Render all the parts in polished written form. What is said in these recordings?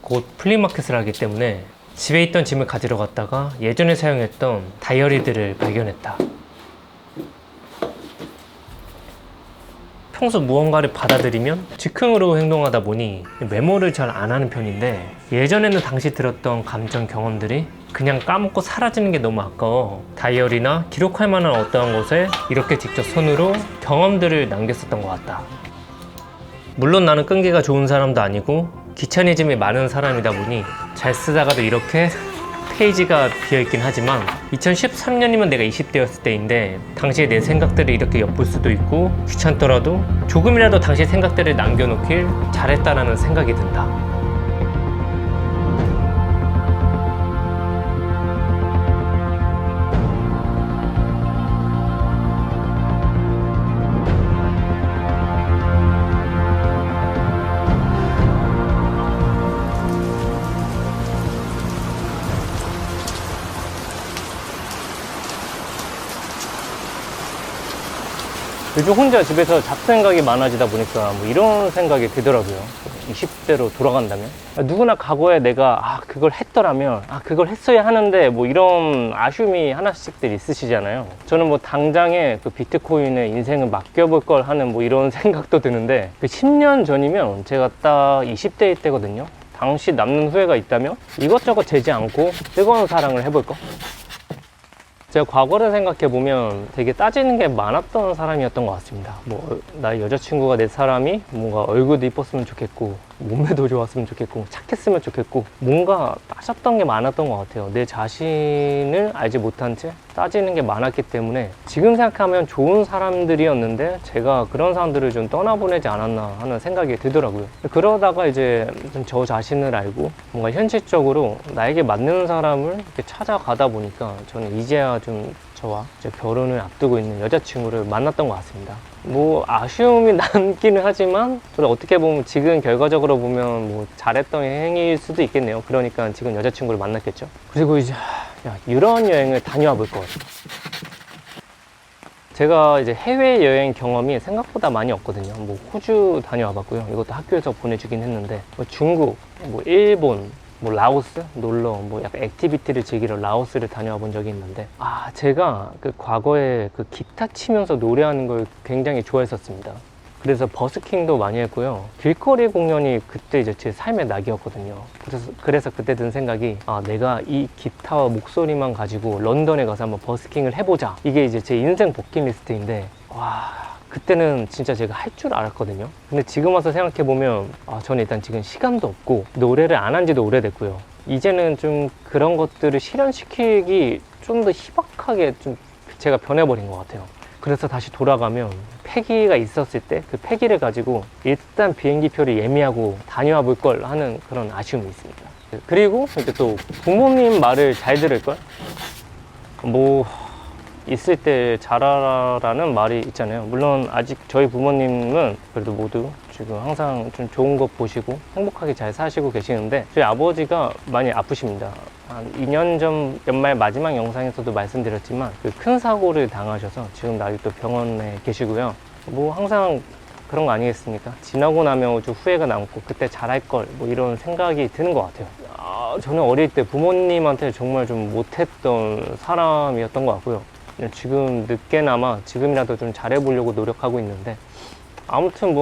곧 플리마켓을 하기 때문에 집에 있던 짐을 가지러 갔다가 예전에 사용했던 다이어리들을 발견했다. 평소 무언가를 받아들이면 즉흥으로 행동하다 보니 메모를 잘 안 하는 편인데, 예전에는 당시 들었던 감정 경험들이 그냥 까먹고 사라지는 게 너무 아까워 다이어리나 기록할 만한 어떠한 곳에 이렇게 직접 손으로 경험들을 남겼었던 것 같다. 물론 나는 끈기가 좋은 사람도 아니고 귀차니즘이 많은 사람이다 보니 잘 쓰다가도 이렇게 페이지가 비어있긴 하지만, 2013년이면 내가 20대였을 때인데 당시에 내 생각들을 이렇게 엿볼 수도 있고, 귀찮더라도 조금이라도 당시 생각들을 남겨놓길 잘했다라는 생각이 든다. 요즘 혼자 집에서 잡생각이 많아지다 보니까 뭐 이런 생각이 들더라고요. 20대로 돌아간다면 누구나 과거에 내가 그걸 했더라면 그걸 했어야 하는데 뭐 이런 아쉬움이 하나씩들 있으시잖아요. 저는 뭐 당장에 그 비트코인에 인생을 맡겨볼 걸 하는 뭐 이런 생각도 드는데, 그 10년 전이면 제가 딱 20대일 때거든요. 당시 남는 후회가 있다면 이것저것 재지 않고 뜨거운 사랑을 해볼 거. 제가 과거를 생각해보면 되게 따지는 게 많았던 사람이었던 것 같습니다. 뭐 나의 여자친구가 내 사람이 뭔가 얼굴도 이뻤으면 좋겠고, 몸매도 좋았으면 좋겠고, 착했으면 좋겠고, 뭔가 따졌던 게 많았던 것 같아요. 내 자신을 알지 못한 채 따지는 게 많았기 때문에 지금 생각하면 좋은 사람들이었는데 제가 그런 사람들을 좀 떠나보내지 않았나 하는 생각이 들더라고요. 그러다가 이제 좀 저 자신을 알고 뭔가 현실적으로 나에게 맞는 사람을 이렇게 찾아가다 보니까 저는 이제야 좀 저와 이제 결혼을 앞두고 있는 여자친구를 만났던 것 같습니다. 뭐 아쉬움이 남기는 하지만 어떻게 보면 지금 결과적으로 보면 뭐 잘했던 행위일 수도 있겠네요. 그러니까 지금 여자친구를 만났겠죠. 그리고 이제 유럽 여행을 다녀와 볼 것 같아요. 제가 이제 해외여행 경험이 생각보다 많이 없거든요. 뭐 호주 다녀와 봤고요. 이것도 학교에서 보내주긴 했는데, 뭐 중국, 뭐 일본, 뭐 라오스 놀러, 뭐 약간 액티비티를 즐기러 라오스를 다녀와 본 적이 있는데, 제가 그 과거에 그 기타 치면서 노래하는 걸 굉장히 좋아했었습니다. 그래서 버스킹도 많이 했고요. 길거리 공연이 그때 이제 제 삶의 낙이었거든요. 그래서 그때 든 생각이, 내가 이 기타와 목소리만 가지고 런던에 가서 한번 버스킹을 해보자. 이게 이제 제 인생 버킷리스트인데, 그때는 진짜 제가 할 줄 알았거든요. 근데 지금 와서 생각해보면 저는 일단 지금 시간도 없고 노래를 안 한 지도 오래됐고요. 이제는 좀 그런 것들을 실현시키기 좀 더 희박하게 좀 제가 변해버린 것 같아요. 그래서 다시 돌아가면 패기가 있었을 때 그 패기를 가지고 일단 비행기표를 예매하고 다녀와 볼 걸 하는 그런 아쉬움이 있습니다. 그리고 이제 또 부모님 말을 잘 들을 걸? 뭐 있을 때 잘하라는 말이 있잖아요. 물론 아직 저희 부모님은 그래도 모두 지금 항상 좀 좋은 것 보시고 행복하게 잘 사시고 계시는데, 저희 아버지가 많이 아프십니다. 한 2년 전 연말 마지막 영상에서도 말씀드렸지만 그 큰 사고를 당하셔서 지금 아직도 병원에 계시고요. 뭐 항상 그런 거 아니겠습니까? 지나고 나면 좀 후회가 남고 그때 잘할 걸 뭐 이런 생각이 드는 것 같아요. 저는 어릴 때 부모님한테 정말 좀 못했던 사람이었던 것 같고요. 지금 늦게나마 지금이라도 좀 잘해보려고 노력하고 있는데, 아무튼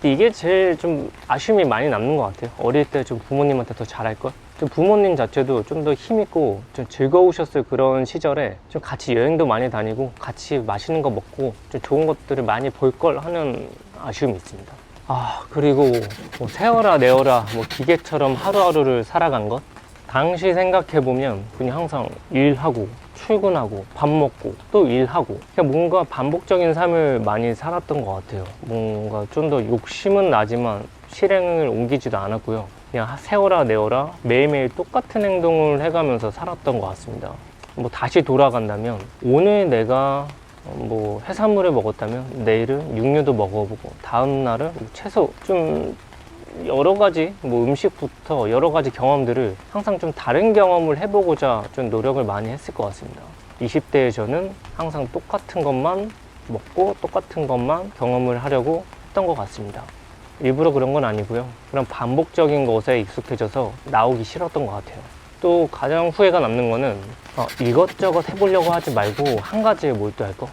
이게 제일 좀 아쉬움이 많이 남는 것 같아요. 어릴 때 좀 부모님한테 더 잘할 걸. 좀 부모님 자체도 좀 더 힘있고 좀 즐거우셨을 그런 시절에 좀 같이 여행도 많이 다니고 같이 맛있는 거 먹고 좀 좋은 것들을 많이 볼 걸 하는 아쉬움이 있습니다. 그리고 뭐 세워라 내어라 뭐 기계처럼 하루하루를 살아간 것, 당시 생각해보면 그냥 항상 일하고 출근하고 밥 먹고 또 일하고, 그냥 뭔가 반복적인 삶을 많이 살았던 것 같아요. 뭔가 좀 더 욕심은 나지만 실행을 옮기지도 않았고요. 그냥 세워라 내어라 매일매일 똑같은 행동을 해가면서 살았던 것 같습니다. 뭐 다시 돌아간다면 오늘 내가 뭐 해산물을 먹었다면 내일은 육류도 먹어보고, 다음 날은 채소, 좀 여러 가지 뭐 음식부터 여러 가지 경험들을 항상 좀 다른 경험을 해보고자 좀 노력을 많이 했을 것 같습니다. 20대의 저는 항상 똑같은 것만 먹고 똑같은 것만 경험을 하려고 했던 것 같습니다. 일부러 그런 건 아니고요. 그런 반복적인 것에 익숙해져서 나오기 싫었던 것 같아요. 또 가장 후회가 남는 거는 이것저것 해보려고 하지 말고 한 가지에 몰두할 거.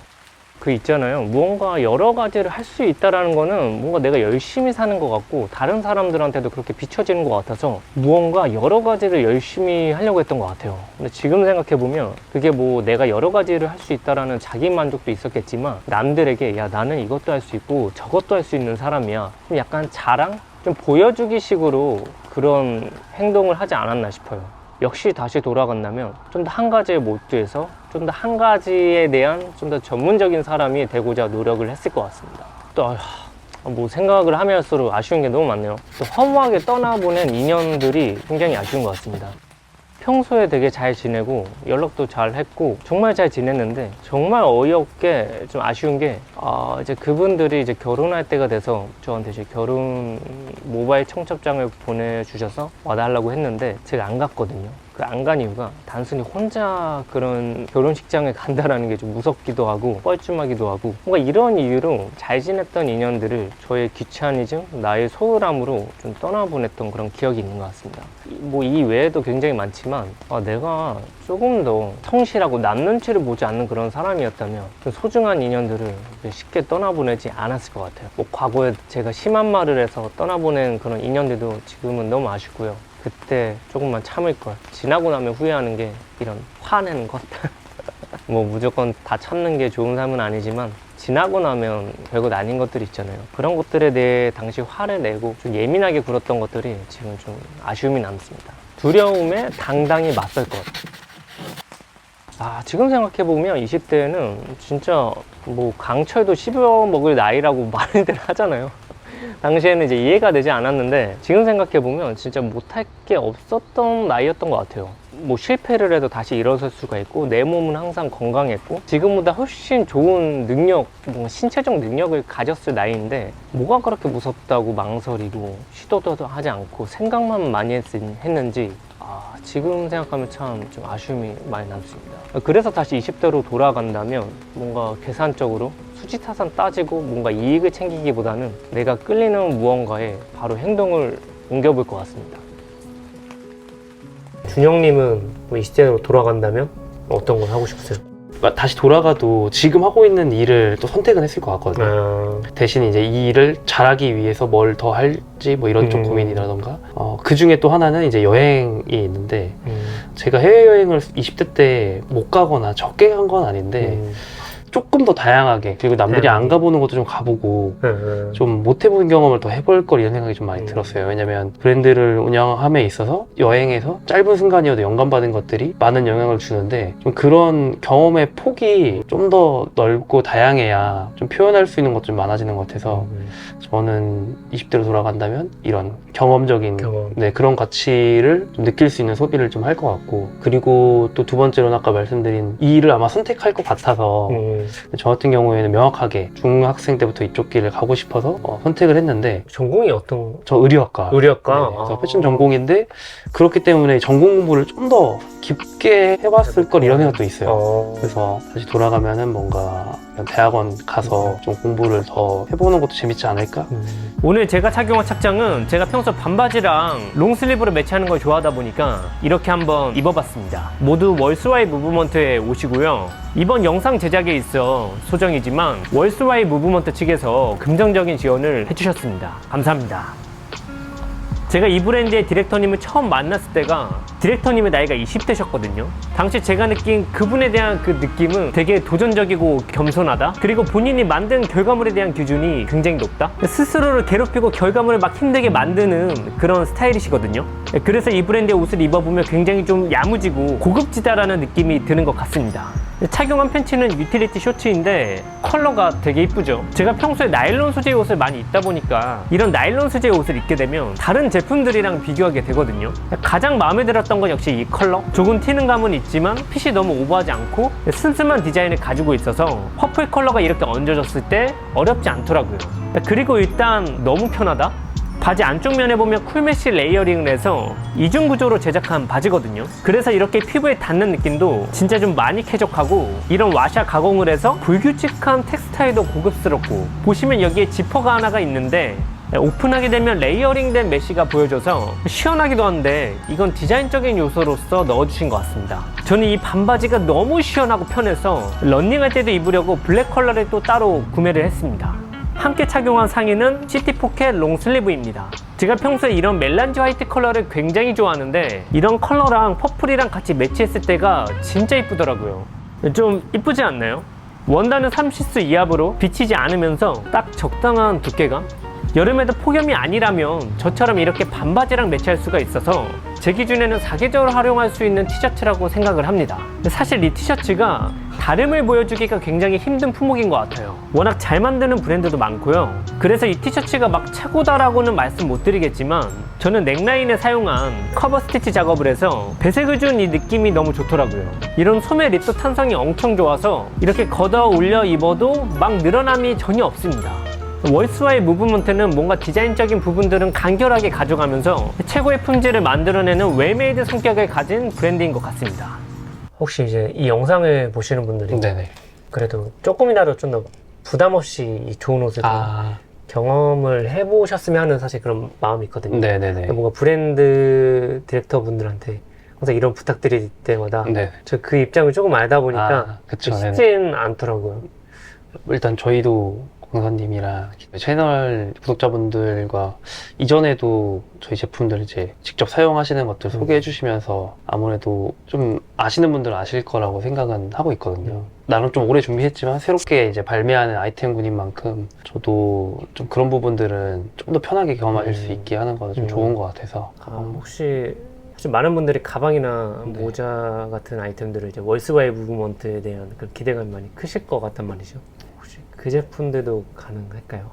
그 있잖아요. 무언가 여러 가지를 할 수 있다라는 거는 뭔가 내가 열심히 사는 것 같고 다른 사람들한테도 그렇게 비춰지는 것 같아서 무언가 여러 가지를 열심히 하려고 했던 것 같아요. 근데 지금 생각해보면 그게 뭐 내가 여러 가지를 할 수 있다라는 자기 만족도 있었겠지만 남들에게 야 나는 이것도 할 수 있고 저것도 할 수 있는 사람이야. 좀 약간 자랑? 좀 보여주기 식으로 그런 행동을 하지 않았나 싶어요. 역시 다시 돌아간다면 좀 더 한 가지에 몰두해서 좀 더 한 가지에 대한 좀 더 전문적인 사람이 되고자 노력을 했을 것 같습니다. 또 뭐 생각을 하면 할수록 아쉬운 게 너무 많네요. 또 허무하게 떠나보낸 인연들이 굉장히 아쉬운 것 같습니다. 평소에 되게 잘 지내고 연락도 잘 했고 정말 잘 지냈는데 정말 어이없게 좀 아쉬운 게 이제 그분들이 이제 결혼할 때가 돼서 저한테 이제 결혼 모바일 청첩장을 보내주셔서 와달라고 했는데 제가 안 갔거든요. 그 안 간 이유가 단순히 혼자 그런 결혼식장에 간다라는 게 좀 무섭기도 하고 뻘쭘하기도 하고 뭔가 이런 이유로 잘 지냈던 인연들을 저의 귀차니즘, 나의 소홀함으로 좀 떠나보냈던 그런 기억이 있는 것 같습니다. 뭐 이 외에도 굉장히 많지만 내가 조금 더 성실하고 남 눈치를 보지 않는 그런 사람이었다면 좀 소중한 인연들을 쉽게 떠나보내지 않았을 것 같아요. 뭐 과거에 제가 심한 말을 해서 떠나보낸 그런 인연들도 지금은 너무 아쉽고요. 그때 조금만 참을 걸. 지나고 나면 후회하는 게 이런 화내는 것. 뭐 무조건 다 참는 게 좋은 삶은 아니지만 지나고 나면 별것 아닌 것들이 있잖아요. 그런 것들에 대해 당시 화를 내고 좀 예민하게 굴었던 것들이 지금 좀 아쉬움이 남습니다. 두려움에 당당히 맞설 것. 지금 생각해보면 20대는 진짜 뭐 강철도 씹어먹을 나이라고 많이들 하잖아요. 당시에는 이제 이해가 되지 않았는데 지금 생각해보면 진짜 못할 게 없었던 나이였던 것 같아요. 뭐 실패를 해도 다시 일어설 수가 있고 내 몸은 항상 건강했고 지금보다 훨씬 좋은 능력, 뭔가 신체적 능력을 가졌을 나이인데 뭐가 그렇게 무섭다고 망설이고 시도도 하지 않고 생각만 많이 했는지 지금 생각하면 참 좀 아쉬움이 많이 남습니다. 그래서 다시 20대로 돌아간다면 뭔가 계산적으로 수지타산 따지고 뭔가 이익을 챙기기보다는 내가 끌리는 무언가에 바로 행동을 옮겨볼 것 같습니다. 준영님은 뭐 20대로 돌아간다면 어떤 걸 하고 싶으세요? 다시 돌아가도 지금 하고 있는 일을 또 선택은 했을 것 같거든요. 대신 이제 이 일을 잘하기 위해서 뭘 더 할지 뭐 이런 쪽 고민이라던가 그 중에 또 하나는 이제 여행이 있는데 제가 해외여행을 20대 때 못 가거나 적게 간 건 아닌데 조금 더 다양하게 그리고 남들이 안 가보는 것도 좀 가보고 좀 못 해본 경험을 더 해볼 걸 이런 생각이 좀 많이 들었어요. 왜냐면 브랜드를 운영함에 있어서 여행에서 짧은 순간이어도 영감받은 것들이 많은 영향을 주는데 좀 그런 경험의 폭이 좀 더 넓고 다양해야 좀 표현할 수 있는 것들이 많아지는 것 같아서 저는 20대로 돌아간다면 이런 경험적인 그런 가치를 좀 느낄 수 있는 소비를 좀 할 것 같고 그리고 또 두 번째로는 아까 말씀드린 이 일을 아마 선택할 것 같아서 저 같은 경우에는 명확하게 중학생 때부터 이쪽 길을 가고 싶어서 선택을 했는데 전공이 어떤? 저 의류학과. 네, 그래서 패션 전공인데 그렇기 때문에 전공 공부를 좀 더 깊게 해봤을 걸 이런 생각도 있어요. 그래서 다시 돌아가면은 뭔가 대학원 가서 좀 공부를 더 해보는 것도 재밌지 않을까? 오늘 제가 착용한 착장은 제가 평소 반바지랑 롱슬리브를 매치하는 걸 좋아하다 보니까 이렇게 한번 입어봤습니다. 모두 월스와이 무브먼트에 오시고요. 이번 영상 제작에 있어 소정이지만 월스와이 무브먼트 측에서 긍정적인 지원을 해주셨습니다. 감사합니다. 제가 이 브랜드의 디렉터님을 처음 만났을 때가 디렉터님의 나이가 20대셨거든요. 당시 제가 느낀 그분에 대한 그 느낌은 되게 도전적이고 겸손하다. 그리고 본인이 만든 결과물에 대한 기준이 굉장히 높다. 스스로를 괴롭히고 결과물을 막 힘들게 만드는 그런 스타일이시거든요. 그래서 이 브랜드의 옷을 입어보면 굉장히 좀 야무지고 고급지다라는 느낌이 드는 것 같습니다. 착용한 팬츠는 유틸리티 셔츠인데 컬러가 되게 이쁘죠. 제가 평소에 나일론 소재의 옷을 많이 입다 보니까 이런 나일론 소재의 옷을 입게 되면 다른 제품들이랑 비교하게 되거든요. 가장 마음에 들었던 건 역시 이 컬러. 조금 튀는 감은 있지만 핏이 너무 오버하지 않고 슴슴한 디자인을 가지고 있어서 퍼플 컬러가 이렇게 얹어졌을 때 어렵지 않더라고요. 그리고 일단 너무 편하다. 바지 안쪽 면에 보면 쿨메쉬 레이어링을 해서 이중 구조로 제작한 바지거든요. 그래서 이렇게 피부에 닿는 느낌도 진짜 좀 많이 쾌적하고 이런 와샤 가공을 해서 불규칙한 텍스타일도 고급스럽고 보시면 여기에 지퍼가 하나가 있는데 오픈하게 되면 레이어링된 메쉬가 보여져서 시원하기도 한데 이건 디자인적인 요소로서 넣어주신 것 같습니다. 저는 이 반바지가 너무 시원하고 편해서 런닝할 때도 입으려고 블랙 컬러를 또 따로 구매를 했습니다. 함께 착용한 상의는 시티 포켓 롱슬리브입니다. 제가 평소에 이런 멜란지 화이트 컬러를 굉장히 좋아하는데 이런 컬러랑 퍼플이랑 같이 매치했을 때가 진짜 이쁘더라고요. 좀 이쁘지 않나요? 원단은 30수 이하로 비치지 않으면서 딱 적당한 두께감? 여름에도 폭염이 아니라면 저처럼 이렇게 반바지랑 매치할 수가 있어서 제 기준에는 사계절 활용할 수 있는 티셔츠라고 생각을 합니다. 사실 이 티셔츠가 다름을 보여주기가 굉장히 힘든 품목인 것 같아요. 워낙 잘 만드는 브랜드도 많고요. 그래서 이 티셔츠가 막 최고다라고는 말씀 못 드리겠지만 저는 넥라인에 사용한 커버 스티치 작업을 해서 배색을 준 이 느낌이 너무 좋더라고요. 이런 소매 리또 탄성이 엄청 좋아서 이렇게 걷어 올려 입어도 막 늘어남이 전혀 없습니다. 월스와의 무브먼트는 뭔가 디자인적인 부분들은 간결하게 가져가면서 최고의 품질을 만들어내는 웰메이드 성격을 가진 브랜드인 것 같습니다. 혹시 이제 이 영상을 보시는 분들이 네네. 그래도 조금이라도 좀 더 부담 없이 이 좋은 옷을 경험을 해보셨으면 하는 사실 그런 마음이 있거든요. 네네네. 뭔가 브랜드 디렉터 분들한테 항상 이런 부탁드릴 때마다 네. 저 그 입장을 조금 알다 보니까 그쵸. 쉽진 않더라고요. 일단 저희도 강사님이랑 채널 구독자분들과 이전에도 저희 제품들 이제 직접 사용하시는 것들 소개해 주시면서 아무래도 좀 아시는 분들은 아실 거라고 생각은 하고 있거든요. 나는 좀 오래 준비했지만 새롭게 이제 발매하는 아이템군인 만큼 저도 좀 그런 부분들은 좀 더 편하게 경험하실 수 있게 하는 거는 좀 좋은 것 같아서. 혹시 많은 분들이 가방이나 네. 모자 같은 아이템들을 이제 월스와의 무브먼트에 대한 그런 기대감이 많이 크실 것 같단 말이죠. 혹시 그 제품들도 가능할까요?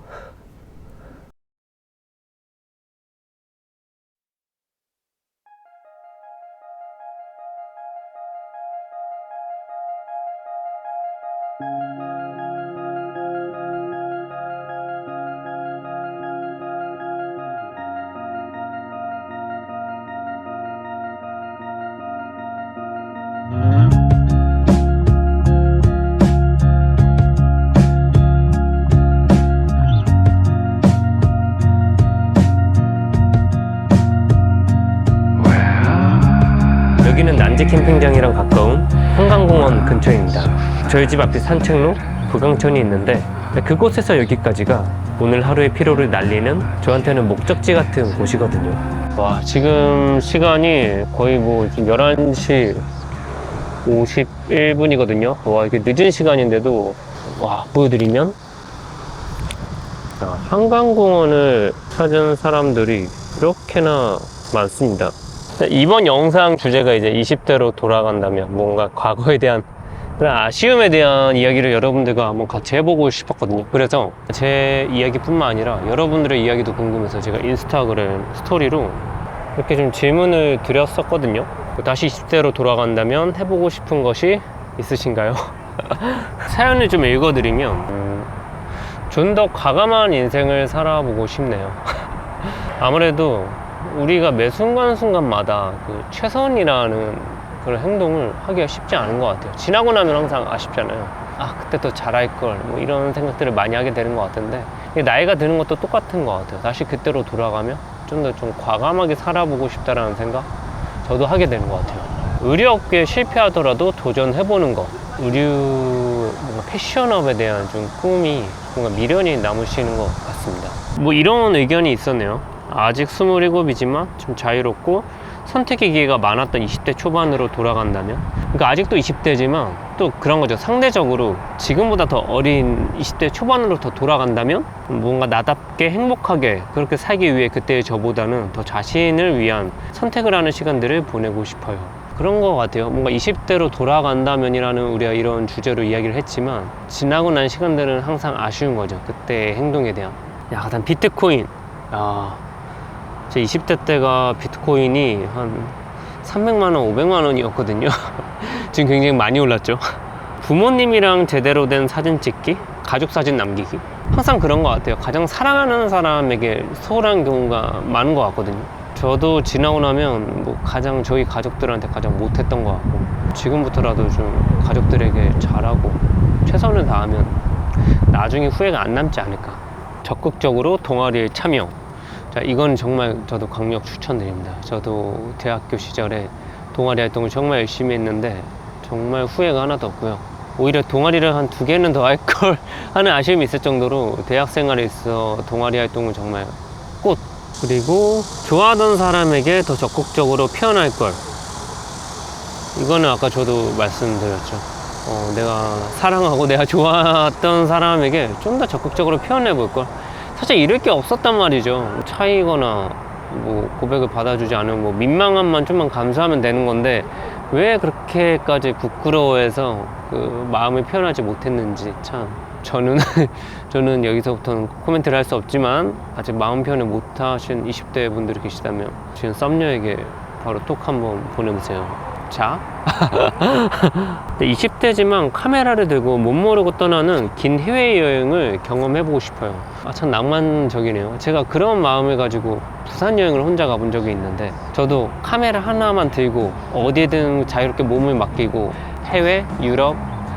여기는 난지 캠핑장이랑 가까운 한강공원 근처입니다. 저희 집 앞에 산책로 부강천이 있는데 그곳에서 여기까지가 오늘 하루의 피로를 날리는 저한테는 목적지 같은 곳이거든요. 와, 지금 시간이 거의 뭐 11시 51분이거든요. 와, 이게 늦은 시간인데도 와, 보여드리면 한강공원을 찾은 사람들이 이렇게나 많습니다. 이번 영상 주제가 이제 20대로 돌아간다면 뭔가 과거에 대한 그런 아쉬움에 대한 이야기를 여러분들과 한번 같이 해보고 싶었거든요. 그래서 제 이야기뿐만 아니라 여러분들의 이야기도 궁금해서 제가 인스타그램 스토리로 이렇게 좀 질문을 드렸었거든요. 다시 20대로 돌아간다면 해보고 싶은 것이 있으신가요? 사연을 좀 읽어드리면 좀 더 과감한 인생을 살아보고 싶네요. 아무래도 우리가 매 순간순간마다 그 최선이라는 그런 행동을 하기가 쉽지 않은 것 같아요. 지나고 나면 항상 아쉽잖아요. 아, 그때 더 잘할걸, 뭐 이런 생각들을 많이 하게 되는 것 같은데, 나이가 드는 것도 똑같은 것 같아요. 다시 그때로 돌아가면 좀 더 좀 과감하게 살아보고 싶다라는 생각 저도 하게 되는 것 같아요. 의류업계에 실패하더라도 도전해보는 거, 의류 뭔가 패션업에 대한 좀 꿈이 뭔가 미련이 남으시는 것 같습니다. 뭐 이런 의견이 있었네요. 아직 27이지만 좀 자유롭고 선택의 기회가 많았던 20대 초반으로 돌아간다면, 그러니까 아직도 20대지만 또 그런 거죠. 상대적으로 지금보다 더 어린 20대 초반으로 더 돌아간다면 뭔가 나답게 행복하게 그렇게 살기 위해 그때의 저보다는 더 자신을 위한 선택을 하는 시간들을 보내고 싶어요. 그런 것 같아요. 뭔가 20대로 돌아간다면이라는 우리가 이런 주제로 이야기를 했지만 지나고 난 시간들은 항상 아쉬운 거죠. 그때의 행동에 대한. 야, 일단 비트코인. 제 20대 때가 비트코인이 한 300만원, 500만원이었거든요. 지금 굉장히 많이 올랐죠. 부모님이랑 제대로 된 사진 찍기, 가족 사진 남기기, 항상 그런 것 같아요. 가장 사랑하는 사람에게 소홀한 경우가 많은 것 같거든요. 저도 지나고 나면 뭐 가장 저희 가족들한테 가장 못했던 것 같고, 지금부터라도 좀 가족들에게 잘하고 최선을 다하면 나중에 후회가 안 남지 않을까. 적극적으로 동아리에 참여. 자, 이건 정말 저도 강력 추천드립니다. 저도 대학교 시절에 동아리 활동을 정말 열심히 했는데 정말 후회가 하나도 없고요. 오히려 동아리를 한 2개는 더 할 걸 하는 아쉬움이 있을 정도로 대학 생활에 있어 동아리 활동은 정말 꽃. 그리고 좋아하던 사람에게 더 적극적으로 표현할 걸. 이거는 아까 저도 말씀드렸죠. 내가 사랑하고 내가 좋아했던 사람에게 좀 더 적극적으로 표현해 볼 걸. 사실 잃을 게 없었단 말이죠. 차이거나 뭐 고백을 받아주지 않으면 뭐 민망함만 좀만 감수하면 되는 건데 왜 그렇게까지 부끄러워해서 그 마음을 표현하지 못했는지 참. 저는 여기서부터는 코멘트를 할 수 없지만 아직 마음 표현을 못하신 20대 분들이 계시다면 지금 썸녀에게 바로 톡 한번 보내보세요. 자. 20대지만 카메라를 들고 못 모르고 떠나는 긴 해외여행을 경험해보고 싶어요. 참 낭만적이네요. 제가 그런 마음을 가지고 부산 여행을 혼자 가본 적이 있는데 저도 카메라 하나만 들고 어디든 자유롭게 몸을 맡기고 해외, 유럽,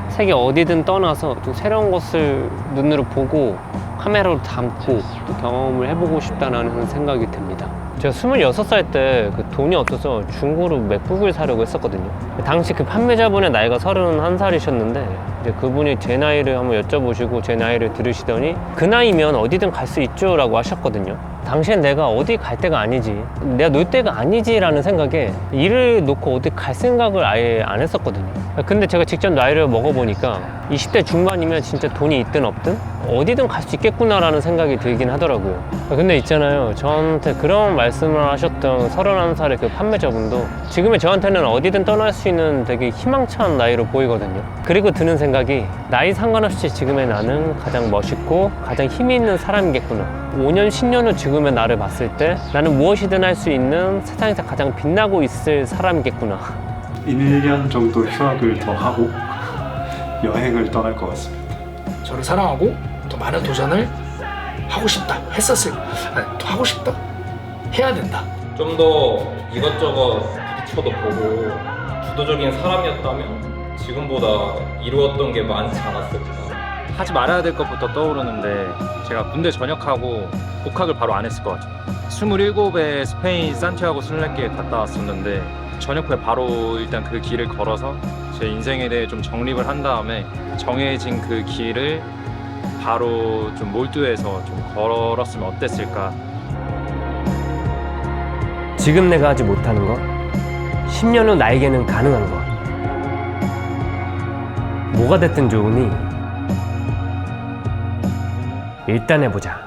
세계 어디든 떠나서 좀 새로운 것을 눈으로 보고 카메라로 담고 또 경험을 해보고 싶다는 생각이 듭니다. 제가 26살 때 그 돈이 없어서 중고로 맥북을 사려고 했었거든요. 당시 그 판매자분의 나이가 31살이셨는데 이제 그분이 제 나이를 한번 여쭤보시고 제 나이를 들으시더니 그 나이면 어디든 갈 수 있죠 라고 하셨거든요. 당시엔 내가 어디 갈 때가 아니지, 내가 놀 때가 아니지 라는 생각에 일을 놓고 어디 갈 생각을 아예 안 했었거든요. 근데 제가 직접 나이를 먹어보니까 20대 중반이면 진짜 돈이 있든 없든 어디든 갈 수 있겠구나 라는 생각이 들긴 하더라고요. 근데 있잖아요, 저한테 그런 말씀을 하셨던 31살의 그 판매자분도 지금의 저한테는 어디든 떠날 수 있는 되게 희망찬 나이로 보이거든요. 그리고 드는 생각이 나이 상관없이 지금의 나는 가장 멋있고 가장 힘이 있는 사람이겠구나. 5년, 10년 후 지금의 나를 봤을 때 나는 무엇이든 할 수 있는 세상에서 가장 빛나고 있을 사람이겠구나. 1년 정도 휴학을 더 하고 여행을 떠날 것 같습니다. 저를 사랑하고 더 많은 도전을 하고 싶다 했었을, 또 하고 싶다 해야 된다. 좀 더 이것저것 부딪혀도 보고 주도적인 사람이었다면 지금보다 이루었던 게 많지 않았을까. 하지 말아야 될 것부터 떠오르는데 제가 군대 전역하고 복학을 바로 안 했을 것 같아요. 27에 스페인 산티아고 순례길 갔다 왔었는데 전역 후에 바로 일단 그 길을 걸어서 제 인생에 대해 좀 정립을 한 다음에 정해진 그 길을 바로 좀 몰두해서 좀 걸었으면 어땠을까. 지금 내가 하지 못하는 것, 10년 후 나에게는 가능한 것. 뭐가 됐든 좋으니 일단 해보자.